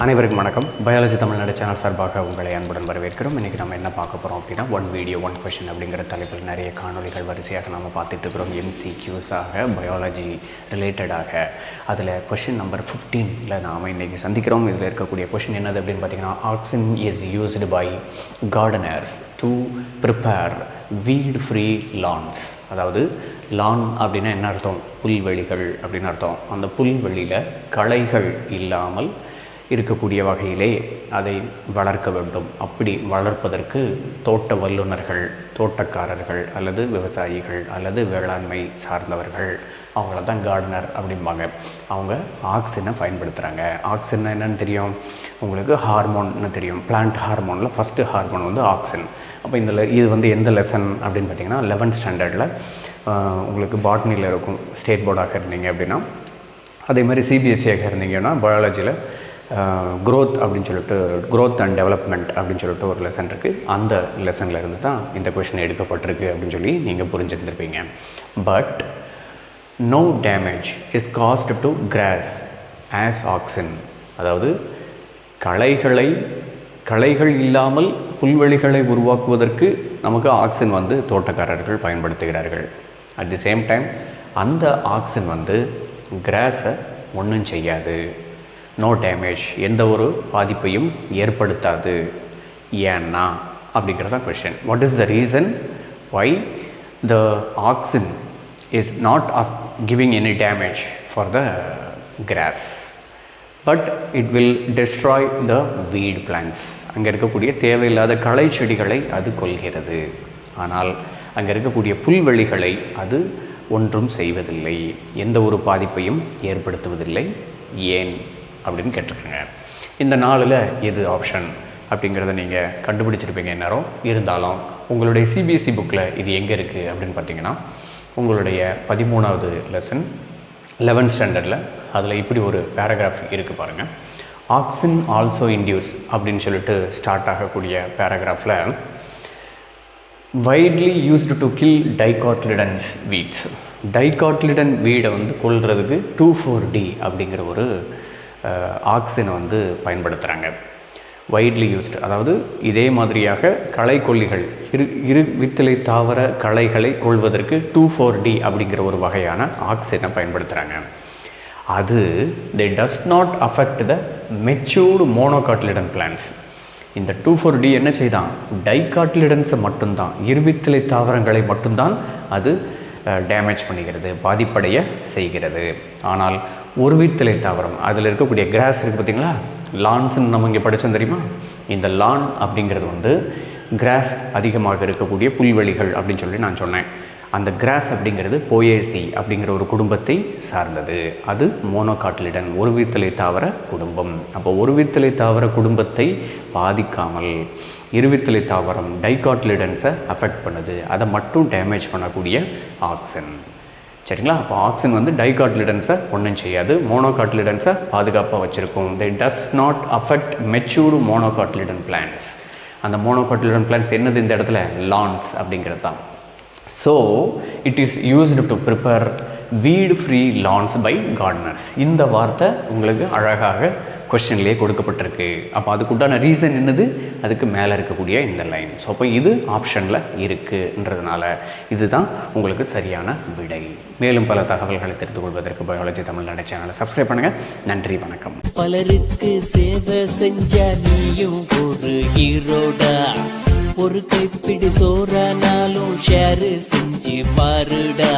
அனைவருக்கும் வணக்கம். Biology Tamil Nadu channel சார்பாக உங்களை அன்புடன் வரவேற்கிறோம். இன்றைக்கி நம்ம என்ன பார்க்க போகிறோம் அப்படின்னா, ஒன் வீடியோ ஒன் கொஷின் அப்படிங்கிற தலைப்பில் நிறைய காணொலிகள் வரிசையாக நம்ம பார்த்துட்டு இருக்கிறோம். MCQஸாக பயாலஜி ரிலேட்டடாக. அதில் கொஷின் நம்பர் 15ல் நாம் இன்றைக்கி சந்திக்கிறோம். இதில் இருக்கக்கூடிய கொஷின் என்னது அப்படின்னு பார்த்தீங்கன்னா, auxin is used by gardeners to prepare weed free lawns. அதாவது லான் அப்படின்னா என்ன அர்த்தம்? புல்வெளிகள் அப்படின்னு அர்த்தம். அந்த புல்வெளியில் களைகள் இல்லாமல் இருக்கக்கூடிய வகையிலே அதை வளர்க்க வேண்டும். அப்படி வளர்ப்பதற்கு தோட்ட வல்லுநர்கள், தோட்டக்காரர்கள் அல்லது விவசாயிகள் அல்லது வேளாண்மை சார்ந்தவர்கள், அவங்கள தான் கார்டனர் அப்படிம்பாங்க. அவங்க ஆக்சினை பயன்படுத்துகிறாங்க. ஆக்சின் என்னன்னு தெரியும் உங்களுக்கு? ஹார்மோன்னு தெரியும். பிளான்ட் ஹார்மோனில் ஃபஸ்ட்டு ஹார்மோன் வந்து ஆக்சின். அப்போ இது எந்த லெசன் அப்படின்னு பார்த்தீங்கன்னா, 11th ஸ்டாண்டர்டில் உங்களுக்கு பாட்னியில் இருக்கும். ஸ்டேட் போர்டாக இருந்தீங்க அப்படின்னா, அதே மாதிரி CBSE-ஆக இருந்தீங்கன்னா பயாலஜியில் க்ரோத் அப்படின்னு சொல்லிட்டு, க்ரோத் அண்ட் டெவலப்மெண்ட் அப்படின்னு சொல்லிட்டு ஒரு லெசன் இருக்குது. அந்த லெசனில் இருந்து தான் இந்த கொஷின் எடுக்கப்பட்டிருக்கு அப்படின்னு சொல்லி நீங்கள் புரிஞ்சுருந்துருப்பீங்க. But no damage is caused to grass as auxin. அதாவது களைகள் இல்லாமல் புல்வெளிகளை உருவாக்குவதற்கு நமக்கு ஆக்சின் தோட்டக்காரர்கள் பயன்படுத்துகிறார்கள். அட் தி சேம் டைம் அந்த ஆக்சின் கிராஸை ஒன்றும் செய்யாது. நோ டேமேஜ், எந்த ஒரு பாதிப்பையும் ஏற்படுத்தாது. ஏன்னா அப்படிங்கிறது தான் question. What is the reason why the auxin is not giving any damage for the grass, but it will destroy the weed plants. அங்கே இருக்கக்கூடிய தேவையில்லாத களை செடிகளை அது கொள்கிறது. ஆனால் அங்கே இருக்கக்கூடிய புல்வெளிகளை அது ஒன்றும் செய்வதில்லை, எந்த ஒரு பாதிப்பையும் ஏற்படுத்துவதில்லை. ஏன் அப்படின்னு கேட்டிருக்கேங்க. இந்த 4ல் எது ஆப்ஷன் அப்படிங்கிறத நீங்கள் கண்டுபிடிச்சிருப்பீங்க நேரம். இருந்தாலும் உங்களுடைய CBSE புக்கில் இது எங்கே இருக்குது அப்படின்னு பார்த்தீங்கன்னா, உங்களுடைய 13வது லெசன் 11th ஸ்டாண்டர்டில் அதில் இப்படி ஒரு பேராகிராஃப் இருக்குது பாருங்கள். ஆக்சின் ஆல்சோ இன்டியூஸ் அப்படின்னு சொல்லிட்டு ஸ்டார்ட் ஆகக்கூடிய பேராகிராஃபில், widely used to kill dicotyledons weeds. Dicotyledon வீடை கொல்றதுக்கு 2,4-D அப்படிங்கிற ஒரு ஆக்சினை பயன்படுத்துகிறாங்க. வைட்லி யூஸ்டு, அதாவது இதே மாதிரியாக களைக்கொல்லிகள், இரு வித்தலை தாவர களைகளை கொள்வதற்கு 2,4-D அப்படிங்கிற ஒரு வகையான ஆக்சினை பயன்படுத்துகிறாங்க. அது டஸ் not affect the matured monocotyledon plants. இந்த 2,4-D என்ன செய்தான்? டைகாட்லிடன்ஸை மட்டும்தான், இருவித்தலை தாவரங்களை மட்டும்தான் அது டேமேஜ் பண்ணிக்கிறது, பாதிப்படைய செய்கிறது. ஆனால் ஒருவித்தலை தாவரம், அதில் இருக்கக்கூடிய கிராஸ் இருக்குது பார்த்தீங்களா, லான்ஸ்ன்னு நம்ம இங்கே படித்தோம் தெரியுமா? இந்த லான் அப்படிங்கிறது கிராஸ் அதிகமாக இருக்கக்கூடிய புல்வெளிகள் அப்படின்னு சொல்லி நான் சொன்னேன். அந்த கிராஸ் அப்படிங்கிறது போயேசி அப்படிங்கிற ஒரு குடும்பத்தை சார்ந்தது. அது மோனோகாட்லிடன், ஒருவித்தலை தாவர குடும்பம். அப்போ ஒருவித்தலை தாவர குடும்பத்தை பாதிக்காமல் இருவித்தலை தாவரம் டைகாட்லிடன்ஸை அஃபெக்ட் பண்ணுது. அதை மட்டும் டேமேஜ் பண்ணக்கூடிய ஆக்சின். சரிங்களா? அப்போ ஆக்சின் டைகாட்லிடன்ஸை ஒன்றும் செய்யாது, மோனோகாட்லிடன்ஸை பாதுகாப்பாக வச்சுருக்கும். They does not affect matured monocotyledon plants. அந்த மோனோகாட்லிடன் பிளான்ட்ஸ் என்னது இந்த இடத்துல? லான்ஸ் அப்படிங்கிறது தான். So it is used to prepare weed free lawns by gardeners. இந்த வார்த்தை உங்களுக்கு அழகாக கொஸ்டின்லேயே கொடுக்கப்பட்டிருக்கு. அப்போ அதுக்குண்டான ரீசன் என்னது? அதுக்கு மேலே இருக்கக்கூடிய இந்த லைன். ஸோ அப்போ இது ஆப்ஷனில் இருக்குன்றதுனால இதுதான் உங்களுக்கு சரியான விடை. மேலும் பல தகவல்களை தெரிந்து கொள்வதற்கு பயாலஜி தமிழ்நாடு சேனலை சப்ஸ்கிரைப் பண்ணுங்கள். நன்றி, வணக்கம். பலருக்கு சேவை செஞ்ச நீயும் ஒரு ஹீரோடா. ஒரு கைப்பிடி சோறானாலும் ஷேர் செஞ்சு பாருடா.